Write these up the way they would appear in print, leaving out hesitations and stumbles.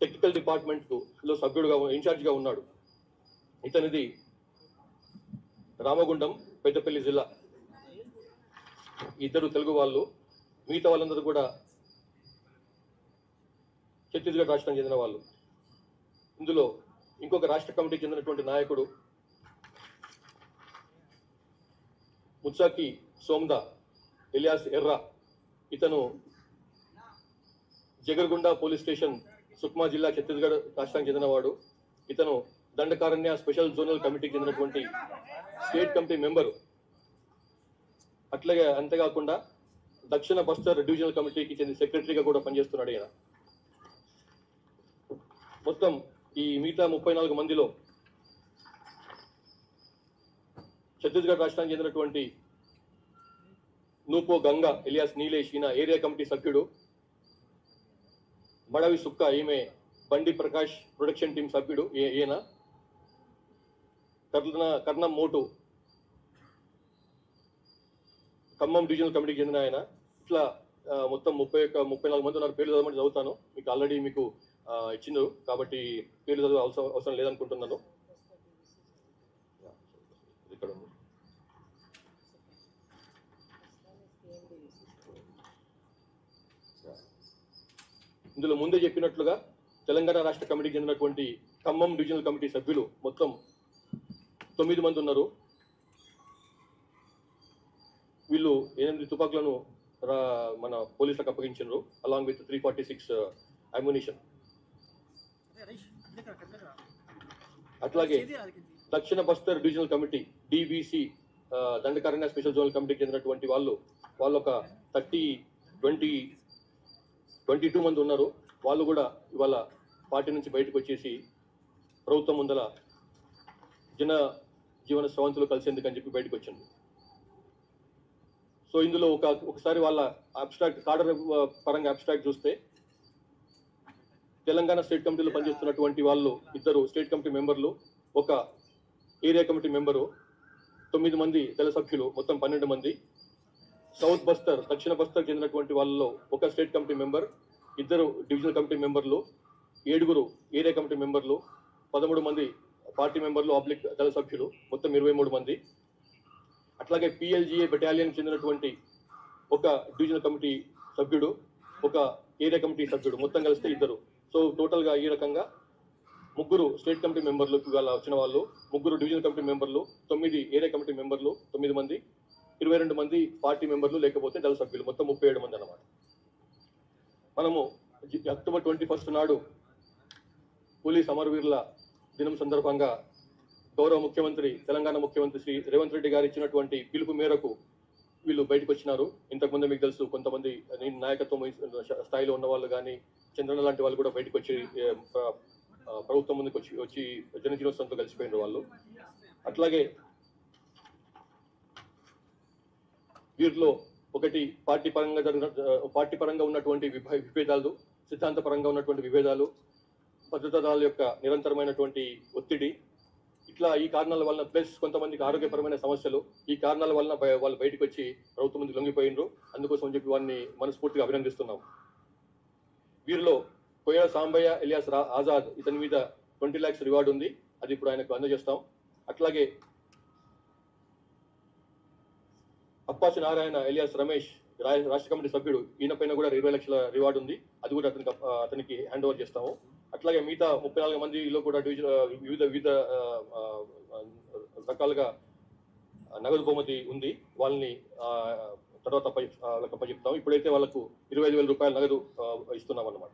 Technical డిపార్ట్మెంట్లో సభ్యుడుగా ఇన్ఛార్జిగా ఉన్నాడు. ఇతనిది రామగుండం, పెద్దపల్లి జిల్లా. ఇద్దరు తెలుగు వాళ్ళు, మిగతా వాళ్ళందరూ కూడా ఛత్తీస్గఢ్ రాష్ట్రానికి చెందిన వాళ్ళు. ఇందులో ఇంకొక రాష్ట్ర కమిటీకి చెందినటువంటి నాయకుడు ముత్సాకి సోమ్దా ఎలియాస్ ఎర్రా. ఇతను జగర్గుండా పోలీస్ స్టేషన్, సుక్మా జిల్లా, ఛత్తీస్గఢ్ రాష్ట్రానికి చెందినవాడు. ఇతను దండకారణ్య స్పెషల్ జోనల్ కమిటీకి చెందినటువంటి స్టేట్ కమిటీ మెంబరు. అట్లాగే అంతేకాకుండా దక్షిణ బస్తర్ డివిజనల్ కమిటీకి చెందిన సెక్రటరీగా కూడా పనిచేస్తున్నాడు ఈయన. మొత్తం ఈ మిగతా 34 మందిలో ఛత్తీస్గఢ్ రాష్ట్రానికి చెందినటువంటి నూపో గంగా ఎలియాస్ నీలేష్, ఈయన ఏరియా కమిటీ సభ్యుడు. మడవి సుక్క, ఈమె బండి ప్రకాష్ ప్రొడక్షన్ టీం సభ్యుడు ఈయన. కర్ణం మోటు ఖమ్మం డివిజనల్ కమిటీకి చెందిన ఆయన. ఇట్లా మొత్తం 34 మంది ఉన్నారు. పేర్లు చదవమని చదువుతాను, మీకు ఆల్రెడీ మీకు ఇచ్చిండ్రు కాబట్టి పేర్లు చదువు అవసరం లేదనుకుంటున్నాను. ఇక్కడ ఇందులో ముందే చెప్పినట్లుగా తెలంగాణ రాష్ట్ర కమిటీకి చెందినటువంటి ఖమ్మం డివిజనల్ కమిటీ సభ్యులు మొత్తం 9 మంది ఉన్నారు. వీళ్ళు 8 తుపాకులను మన పోలీసులకు అప్పగించారు, అలాంగ్ విత్ 346 అమ్యునిషన్. అట్లాగే దక్షిణ Bastar divisional committee DBC Dandakaranya special zonal కమిటీకి చెందినటువంటి వాళ్ళు ఒక 22 మంది ఉన్నారు. వాళ్ళు కూడా ఇవాళ పార్టీ నుంచి బయటకు వచ్చేసి ప్రభుత్వం ముందల జన జీవన స్రవంతులు కలిసేందుకని చెప్పి బయటకు వచ్చింది. సో ఇందులో ఒకసారి వాళ్ళ అబ్స్ట్రాక్ట్ కాడర్ పరంగా అబ్స్ట్రాక్ట్ చూస్తే, తెలంగాణ స్టేట్ కమిటీలో పనిచేస్తున్నటువంటి వాళ్ళు 2 స్టేట్ కమిటీ మెంబర్లు, ఒక ఏరియా కమిటీ మెంబరు, 9 మంది తెల సభ్యులు, మొత్తం 12 మంది. సౌత్ బస్తర్, దక్షిణ బస్తర్ చెందినటువంటి వాళ్ళలో ఒక state committee member, 2 divisional committee మెంబర్లు, 7 ఏరియా కమిటీ మెంబర్లు, 13 మంది పార్టీ మెంబర్లు ఆబ్లిక్ దళ సభ్యులు, మొత్తం 23 మంది. అట్లాగే పిఎల్జిఏ బెటాలియన్ చెందినటువంటి ఒక డివిజనల్ కమిటీ సభ్యుడు, ఒక ఏరియా కమిటీ సభ్యుడు, మొత్తం కలిస్తే 2. సో టోటల్గా ఈ రకంగా 3 స్టేట్ కమిటీ మెంబర్లు ఇవాళ వచ్చిన వాళ్ళు, 3 డివిజనల్ కమిటీ మెంబర్లు, 9 ఏరియా కమిటీ మెంబర్లు, 9 మంది, 22 మంది పార్టీ మెంబర్లు లేకపోతే దళ సభ్యులు, మొత్తం 37 మంది అన్నమాట. మనము అక్టోబర్ 21 నాడు పోలీస్ అమరవీరుల దినం సందర్భంగా గౌరవ ముఖ్యమంత్రి, తెలంగాణ ముఖ్యమంత్రి శ్రీ రేవంత్ రెడ్డి గారు ఇచ్చినటువంటి పిలుపు మేరకు వీళ్ళు బయటకు వచ్చినారు. ఇంతకుముందు మీకు తెలుసు, కొంతమంది నాయకత్వం స్థాయిలో ఉన్న వాళ్ళు కానీ, చంద్రన్న లాంటి వాళ్ళు కూడా బయటకు వచ్చి ప్రభుత్వం ముందుకు వచ్చి జనజీవనంతో కలిసిపోయినారు వాళ్ళు. అట్లాగే వీరిలో ఒకటి పార్టీ పరంగా ఉన్నటువంటి విభేదాలు, సిద్ధాంత పరంగా ఉన్నటువంటి విభేదాలు, భద్రతా దళాల యొక్క నిరంతరమైనటువంటి ఒత్తిడి, ఇట్లా ఈ కారణాల వలన, ప్లస్ కొంతమందికి ఆరోగ్యపరమైన సమస్యలు, ఈ కారణాల వలన వాళ్ళు బయటకు వచ్చి ప్రభుత్వం ముందుకు లొంగిపోయినరు. అందుకోసం చెప్పి వారిని మనస్ఫూర్తిగా అభినందిస్తున్నాం. వీరిలో కొయ్య సాంబయ్య ఎలియాస్ ఆజాద్, ఇతని మీద 20 lakhs రివార్డు ఉంది, అది ఇప్పుడు ఆయనకు అందజేస్తాం. అట్లాగే అప్పాసి నారాయణ ఎలియాస్ రమేష్, రాష్ట్ర కమిటీ సభ్యుడు, ఈయన పైన కూడా 20 లక్షల రివార్డు ఉంది, అది కూడా అతనికి హ్యాండ్ ఓవర్ చేస్తాము. అట్లాగే మిగతా 34 మందిలో కూడా వివిధ రకాలుగా నగదు బహుమతి ఉంది, వాళ్ళని తర్వాత అప్పచెప్తాం. ఇప్పుడైతే వాళ్ళకు 25,000 రూపాయల నగదు ఇస్తున్నాం అన్నమాట.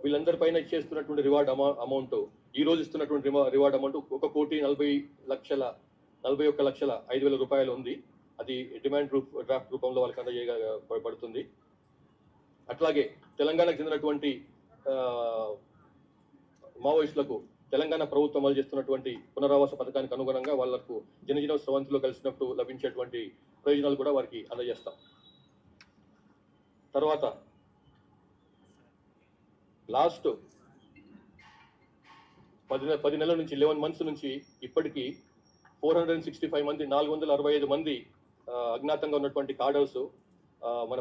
వీళ్ళందరి పైన ఇచ్చేస్తున్నటువంటి రివార్డ్ అమౌంట్, ఈ రోజు ఇస్తున్నటువంటి రివార్డ్ అమౌంట్ 1,41,05,000 రూపాయలు ఉంది. అది డిమాండ్ డ్రాఫ్ట్ రూపంలో వాళ్ళకి అందజేయబడుతుంది. అట్లాగే తెలంగాణకు చెందినటువంటి మావోయిస్టులకు తెలంగాణ ప్రభుత్వం అమలు చేస్తున్నటువంటి పునరావాస పథకానికి అనుగుణంగా వాళ్లకు జనజీవన స్రవంతిలో కలిసినప్పుడు లభించేటువంటి ప్రయోజనాలు కూడా వారికి అందజేస్తాం. తర్వాత లాస్ట్ 10 నెలల నుంచి 11 months నుంచి ఇప్పటికీ 465 మంది 465 మంది అజ్ఞాతంగా ఉన్నటువంటి కాడర్స్ మన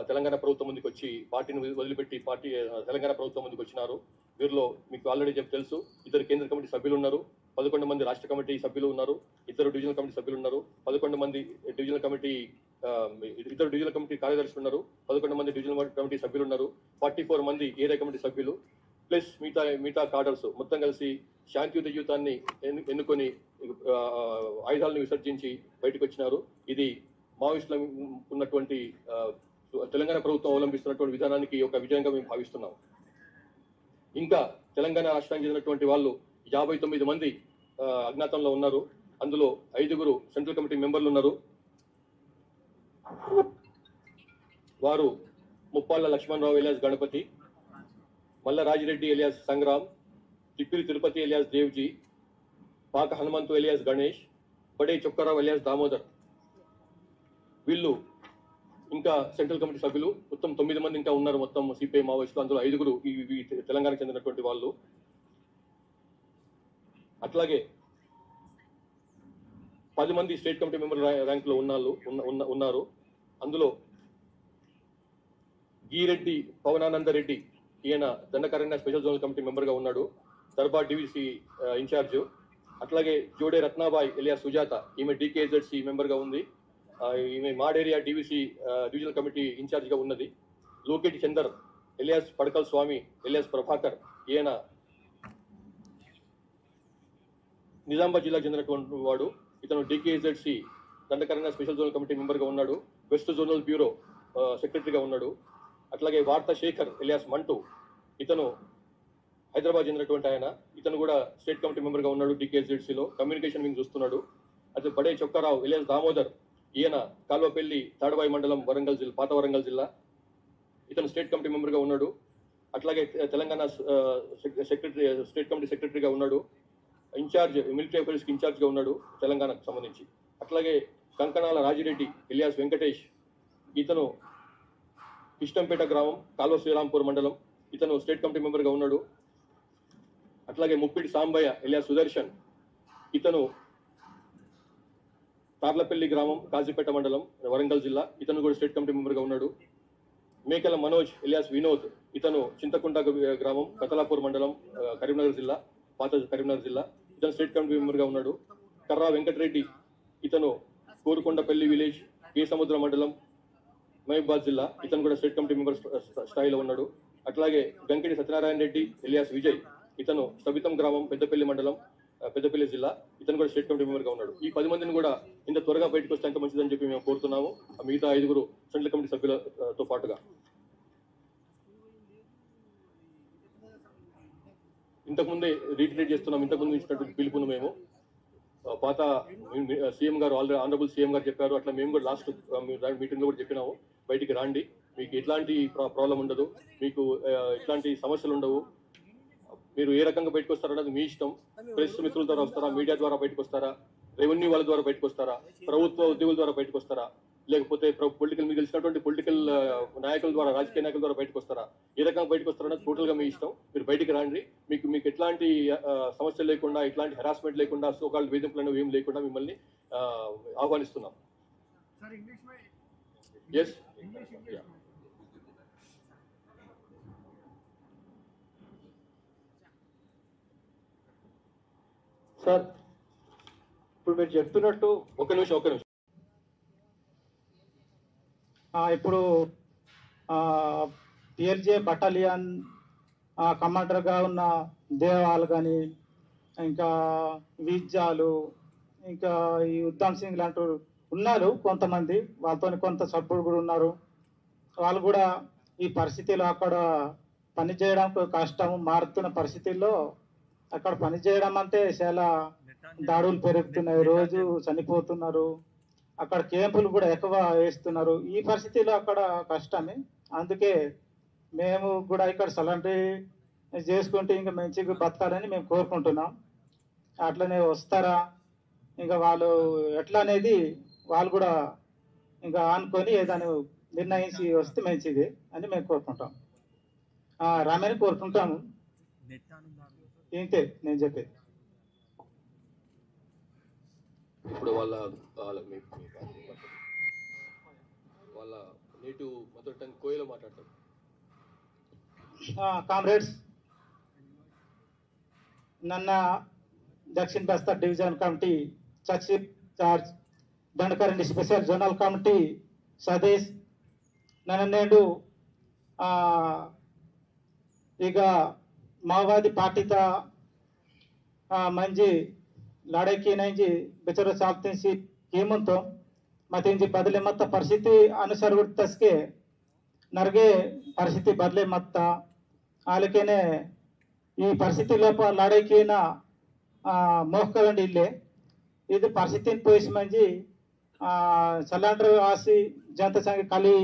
తెలంగాణ ప్రభుత్వం ముందుకు వచ్చి పార్టీని వదిలిపెట్టి తెలంగాణ ప్రభుత్వం ముందుకు వచ్చినారు. వీరిలో మీకు ఆల్రెడీ తెలుసు, ఇద్దరు కేంద్ర కమిటీ సభ్యులు ఉన్నారు, 11 మంది రాష్ట్ర కమిటీ సభ్యులు ఉన్నారు, ఇద్దరు డివిజనల్ కమిటీ సభ్యులు ఉన్నారు, 11 మంది డివిజనల్ కమిటీ ఇద్దరు డివిజనల్ కమిటీ కార్యదర్శులు ఉన్నారు, 11 మంది డివిజనల్ కమిటీ సభ్యులు ఉన్నారు, 44 మంది ఏరియా కమిటీ సభ్యులు ప్లస్ మిగతా కార్డర్స్ మొత్తం కలిసి శాంతియుత జీవితాన్ని ఎన్నుకొని ఆయుధాలను విసర్జించి బయటకు వచ్చినారు. ఇది మావోయిస్టుల ఉన్నటువంటి తెలంగాణ ప్రభుత్వం అవలంబిస్తున్నటువంటి విధానానికి ఒక విజయంగా మేము భావిస్తున్నాం. ఇంకా తెలంగాణ రాష్ట్రానికి చెందినటువంటి వాళ్ళు 59 మంది అజ్ఞాతంలో ఉన్నారు. అందులో 5గురు సెంట్రల్ కమిటీ మెంబర్లు ఉన్నారు. వారు ముప్పాళ్ళ లక్ష్మణరావు ఎలియాస్ గణపతి, మల్ల రాజిరెడ్డి ఎలియాస్ సంగ్రామ్, తిప్పిరి తిరుపతి ఎలియాస్ దేవ్జీ, పాక హనుమంతు ఎలియాస్ గణేష్, బడే చొక్కరావు ఎలియాస్ దామోదర్. వీళ్ళు ఇంకా సెంట్రల్ కమిటీ సభ్యులు మొత్తం 9 మంది ఇంకా ఉన్నారు. మొత్తం సిపిఐ మావోయిస్టులు, అందులో 5గురు ఈ తెలంగాణకు చెందినటువంటి వాళ్ళు. అట్లాగే 10 మంది స్టేట్ కమిటీ మెంబర్ ర్యాంకులో ఉన్నారు. అందులో గీరెడ్డి పవనానందరెడ్డి, ఈయన దండకారణ్య స్పెషల్ జోనల్ కమిటీ మెంబర్గా ఉన్నాడు, దర్బార్ డివిసి ఇన్ఛార్జ్. అట్లాగే జోడే రత్నాబాయ్ ఎలియాస్ సుజాత, ఈమె డికేజెడ్సి మెంబర్గా ఉంది. ఈమె మాడేరియా డివిసి డివిజనల్ కమిటీ ఇన్ఛార్జ్గా ఉన్నది. లోకేటి చందర్ ఎలియాస్ పడకల్ స్వామి ఎలియాస్ ప్రభాకర్, ఈయన నిజామాబాద్ జిల్లాకు చెందినటువంటి వాడు. ఇతను డికేజెడ్సి దండకారణ్య స్పెషల్ జోనల్ కమిటీ మెంబర్గా ఉన్నాడు, వెస్ట్ జోనల్ బ్యూరో సెక్రటరీగా ఉన్నాడు. అట్లాగే వార్తా శేఖర్ ఎలియాస్ మంటూ, ఇతను హైదరాబాద్ చెందినటువంటి ఆయన, ఇతను కూడా స్టేట్ కమిటీ మెంబర్గా ఉన్నాడు, డికేజెడ్సీలో కమ్యూనికేషన్ వింగ్ చూస్తున్నాడు. అదే బడే చొక్కారావు ఎలియాస్ దామోదర్, ఈయన కాల్వపల్లి తాడవాయి మండలం వరంగల్ జిల్లా, పాత వరంగల్ జిల్లా, ఇతను స్టేట్ కమిటీ మెంబర్గా ఉన్నాడు. అట్లాగే తెలంగాణ సెక్రటరీ స్టేట్ కమిటీ సెక్రటరీగా ఉన్నాడు, ఇన్ఛార్జ్ మిలిటరీ అఫైర్స్కి ఇన్ఛార్జ్గా ఉన్నాడు తెలంగాణకు సంబంధించి. అట్లాగే కంకణాల రాజిరెడ్డి ఎలియాస్ వెంకటేష్, ఇతను ఇష్టంపేట గ్రామం కాల్వ శ్రీరాంపూర్ మండలం, ఇతను స్టేట్ కమిటీ మెంబర్గా ఉన్నాడు. అట్లాగే ముప్పిడి సాంబయ్య ఎలియాస్ సుదర్శన్, ఇతను తార్లపల్లి గ్రామం కాజీపేట మండలం వరంగల్ జిల్లా, ఇతను కూడా స్టేట్ కమిటీ మెంబర్గా ఉన్నాడు. మేకల మనోజ్ ఎలియాస్ వినోద్, ఇతను చింతకుంట గ్రామం కతలాపూర్ మండలం కరీంనగర్ జిల్లా, పాత కరీంనగర్ జిల్లా, ఇతను స్టేట్ కమిటీ మెంబర్గా ఉన్నాడు. కర్రా వెంకటరెడ్డి, ఇతను కోరుకొండపల్లి విలేజ్ కే సముద్ర మండలం మహబూబాద్ జిల్లా, ఇతను కూడా స్టేట్ కమిటీ మెంబర్ స్థాయిలో ఉన్నాడు. అట్లాగే గంకెడి సత్యనారాయణ రెడ్డి ఎలియాస్ విజయ్, ఇతను సబితం గ్రామం పెద్దపల్లి మండలం పెద్దపల్లి జిల్లా, ఇతను కూడా స్టేట్ కమిటీ మెంబర్గా ఉన్నాడు. ఈ 10 మందిని కూడా ఇంత త్వరగా బయటకు వస్తే అంత మంచిదని చెప్పి మేము కోరుతున్నాము, మిగతా 5గురు సెంట్రల్ కమిటీ సభ్యులతో పాటుగా. ఇంతకుముందే రీట్రేట్ చేస్తున్నాం, ఇంతకుముందు ఇచ్చినటువంటి పిలుపును మేము పాత సీఎం గారు ఆల్రెడీ ఆనరబుల్ సీఎం గారు చెప్పారు, అట్లా మేము కూడా లాస్ట్ మీటింగ్లో కూడా చెప్పినాము, బయటికి రాండి, మీకు ఎట్లాంటి ప్రాబ్లం ఉండదు, మీకు ఎట్లాంటి సమస్యలు ఉండవు, మీరు ఏ రకంగా బయటకు వస్తారన్నది మీ ఇష్టం. ప్రెస్ మిత్రుల ద్వారా వస్తారా, మీడియా ద్వారా బయటకు వస్తారా, రెవెన్యూ వాళ్ళ ద్వారా బయటకు వస్తారా, ప్రభుత్వ ఉద్యోగుల ద్వారా బయటకు వస్తారా, లేకపోతే పొలిటికల్ మీకు తెలిసినటువంటి పొలిటికల్ నాయకుల ద్వారా, రాజకీయ నాయకుల ద్వారా బయటకు వస్తారా, ఏ రకంగా బయటకు వస్తారన్నది టోటల్గా మీ ఇష్టం. మీరు బయటికి రాండి, మీకు ఎట్లాంటి సమస్యలు లేకుండా, ఎట్లాంటి హెరాస్మెంట్ లేకుండా, సోకాల్డ్ వేధింపులను ఏం లేకుండా మిమ్మల్ని ఆహ్వానిస్తున్నాం. ఎస్ సార్, ఇప్పుడు మీరు చెప్తున్నట్టు ఒక నిమిషం ఇప్పుడు పిఎల్జే బటాలియన్ కమాండర్గా ఉన్న దేవాలు కానీ, ఇంకా విద్యాలు, ఇంకా ఈ ఉద్దమ్ సింగ్ లాంటి ఉన్నారు కొంతమంది, వాళ్ళతో కొంత సభ్యులు కూడా ఉన్నారు. వాళ్ళు కూడా ఈ పరిస్థితిలో అక్కడ పనిచేయడం కష్టం, మారుతున్న పరిస్థితుల్లో అక్కడ పనిచేయడం అంటే చాలా దాడులు పెరుగుతున్నాయి, రోజు చనిపోతున్నారు, అక్కడ క్యాంపులు కూడా ఎక్కువ వేస్తున్నారు. ఈ పరిస్థితిలో అక్కడ కష్టమే. అందుకే మేము కూడా ఇక్కడ సలంటరీ చేసుకుంటే ఇంకా మంచిగా బతకాలని మేము కోరుకుంటున్నాం. అట్లనే వస్తారా, ఇంకా వాళ్ళు ఎట్లా అనేది వాళ్ళు కూడా ఇంకా అనుకొని ఏదైనా నిర్ణయించి వస్తే మంచిది అని మేము కోరుకుంటాం, రామని కోరుకుంటాము. ఇంతే నేను చెప్పేది. ఇప్పుడు వాళ్ళ వాళ్ళ వాళ్ళ నేటివ్ మదర్ టంగ్ కోయలో మాట్లాడతారు. కామ్రేడ్స్, ನನ್ನ దక్షిణ బస్తర్ డివిజన్ కమిటీ సచివ్ charge Dandakaranya special zonal committee సదేశ్ ನನ್ನ నేడు ಈಗ ಮಾವೋವಾದಿ ಪಾರ್ಟಿತ ಮಂಜಿ ಲಡಾಕಿ ನಂಜಿ ಬೆಚರ ಸಾಪ್ತಿಸಿ ಹೇಮಂತು ಮತ್ತೆ ಇಂಜಿ ಬದಲೆ ಮತ್ತ ಪರಿಸ್ಥಿತಿ ಅನುಸಾರ ತಸ್ಕೆ ನರ್ಗೆ ಪರಿಸ್ಥಿತಿ ಬದಲೆ ಮತ್ತ ಆಲಕೆನೆ ಈ ಪರಿಸ್ಥಿತಿ ಲೋಪ ಲಡಾಕಿನ ಮೋಹಕಂಡಿ ಇಲ್ಲೇ ಇದು ಪರಿಸ್ಥಿತಿ ಪೋಯಿಸ್ ಮಂಜಿ ಸಲಾಂಡ್ರ ಆಸಿ ಜನತ ಸಂಘ ಖಾಲಿ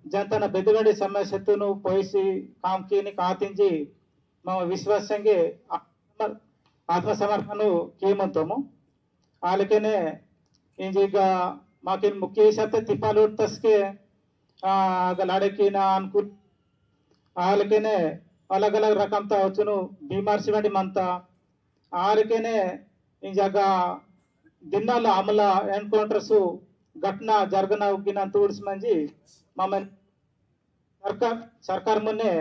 जनता बेदगड़ी समस्या पोसी काम की काती मम विश्वास संगे आत्मसमर्पण कियमंतमु आलकेने इंजीग माकिन मुख्य हिसाब तिप्पाल तस्के लाड़की अनुकूल आलकेने अलग अलग रकम वचुनु बीमार सिवंडी मंता आलकेने इंजाग दिनाल अमल एनकौंटर्स घटना जरगना उगिना तूड्स मंजी ममन सरकार मुन्ने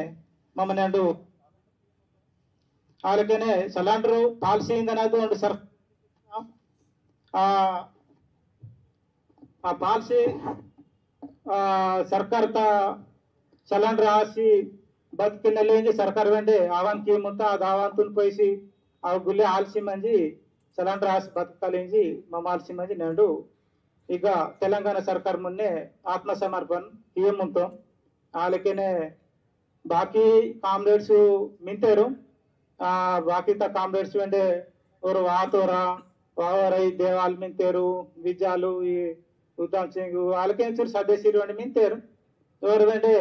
ममन अंडु आलकेने सलांड्रू पालिसी इंदनादु अंडु सर आ पालिसी सरकार ता सलांड्र आसी बदकिनलेंजी सरकार वेंडे आवान की मुता दावांतुन पैसी आ गुल्ले आलसी मंजी सलांड्र आसी बदकलेंजी ममालसी मंजी नंडु ಈಗ ತೆಲಂಗಾಣ ಸರ್ಕಾರ ಮೊನ್ನೆ ಆತ್ಮಸಮರ್ಪಣ ಕಿಯಮಂತು ಆಲಕೆನೆ ಬಾಕಿ ಕಾಮ್ರೇಡ್ಸ್ ಮಿಂತೇರು ಬಾಕಿ ತ ಕಾಮ್ರೇಡ್ಸ್ ವೆಂಡೆ और वातोर वावरई देवाल मिंतेरू विजालू ಈ ಉದ್ದಾಮ್ ಸಿಂಗ್ ಆಲಕೆ ಚೂರು ಸದಸ್ಯರು ವೆಂಡೆ ಮಿಂತೇರು और ವೆಂಡೆ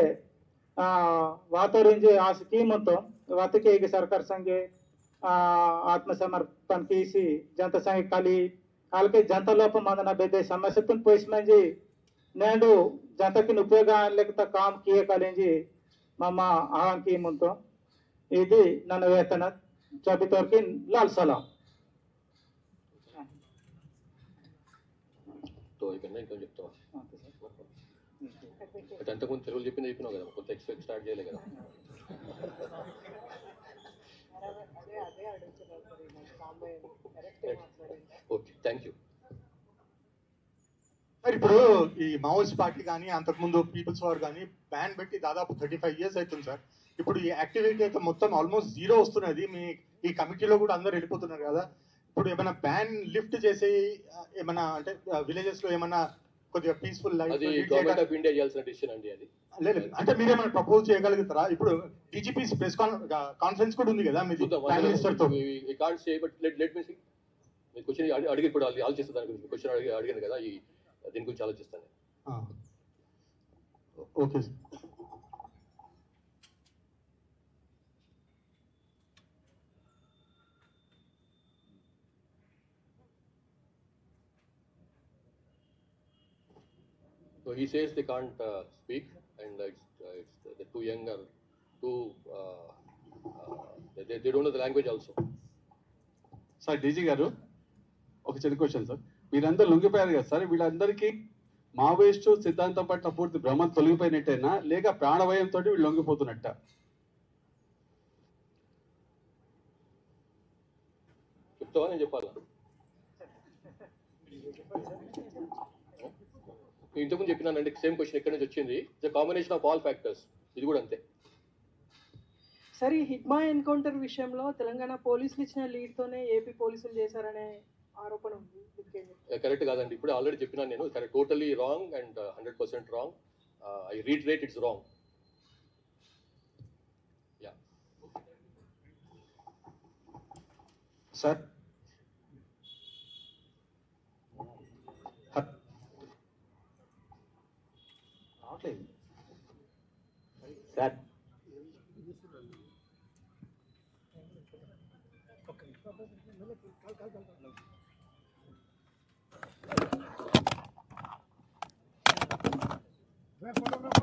वातोर इंजे आस कीमंतो वातके ಈಗ ಸರ್ಕಾರ ಸಂಗೆ आत्मसमर्पण कीसी जनता संगे खाली आलके जनता लोप मंदना बेदे समस्या तुम पोइस मंजी नेंडु जनता की उपयोग लेकिन काम किए कलेंजी मम्मा आवान की मुंतो इदी नन्न वेतन चबितोर की लाल सलाम तो इकन्ने इंको చెప్తావా అంటే అంతకుముందు తెలుగులో చెప్పినావు కదా కొంత ఎక్స్పెక్ట్ స్టార్ట్ చేయలే కదా ఓకే థ్యాంక్ యూ సార్. ఇప్పుడు ఈ మావోయిస్ట్ పార్టీ కానీ అంతకుముందు పీపుల్స్ వార్ కానీ బ్యాన్ పెట్టి దాదాపు 35 years అవుతుంది సార్. ఇప్పుడు ఈ యాక్టివిటీ అయితే మొత్తం ఆల్మోస్ట్ జీరో వస్తున్నది. మీ ఈ కమిటీలో కూడా అందరూ వెళ్ళిపోతున్నారు కదా. ఇప్పుడు ఏమైనా బ్యాన్ లిఫ్ట్ చేసి ఏమైనా అంటే విలేజెస్ లో ఏమైనా కొద్దిగా peaceful life government of India చేయాల్సిన డిసిషన్ అండి అది. లేదు అంటే మీరేమైనా ప్రపోజ్ చేయగలుగుతారా? ఇప్పుడు డీజీపీ ప్రెస్ కాన్ఫరెన్స్ కూడా ఉంది కదా మీది ప్రైమ్ మినిస్టర్ తో. We can't say but let me see. మీ క్వశ్చన్ అడిగి ఇప్పుడు ఆలోచిస్తాను దాని గురించి. క్వశ్చన్ అడిగాను కదా, ఈ దీని గురించి ఆలోచిస్తాను. Okay sir. So he says they can't speak, and they're too young or too they don't know the language also. Sir DG గారు, ఒక చిన్న క్వశ్చన్ సార్. వీళ్ళందరూ లొంగిపోయారు కదా సార్, వీళ్ళందరికీ మావోయిస్టు సిద్ధాంతం పట్ల పూర్తి భ్రమ తొలగిపోయినట్టేనా లేక ప్రాణభయంతో వీళ్ళు లొంగిపోతున్నట్ట? చెప్తావా నేను చెప్పాలా? ఇంతకుముందు చెప్పినానండి సేమ్ క్వశ్చన్ ఎక్కడి నుంచి వచ్చింది. It's a combination of all factors. ఇది కూడా అంతే. సరే, హిడ్మా ఎన్కౌంటర్ విషయంలో తెలంగాణ పోలీసులు ఇచ్చిన లీడ్ తోనే ఏపీ పోలీసులు చేశారనే ఆరోపణ ఉంది. కరెక్ట్ కాదండి. ఇప్పుడు ఆల్రెడీ చెప్పినాను నేను. Correct, totally wrong and 100% wrong. I retreat it's wrong. Yeah sir. Sir Photograph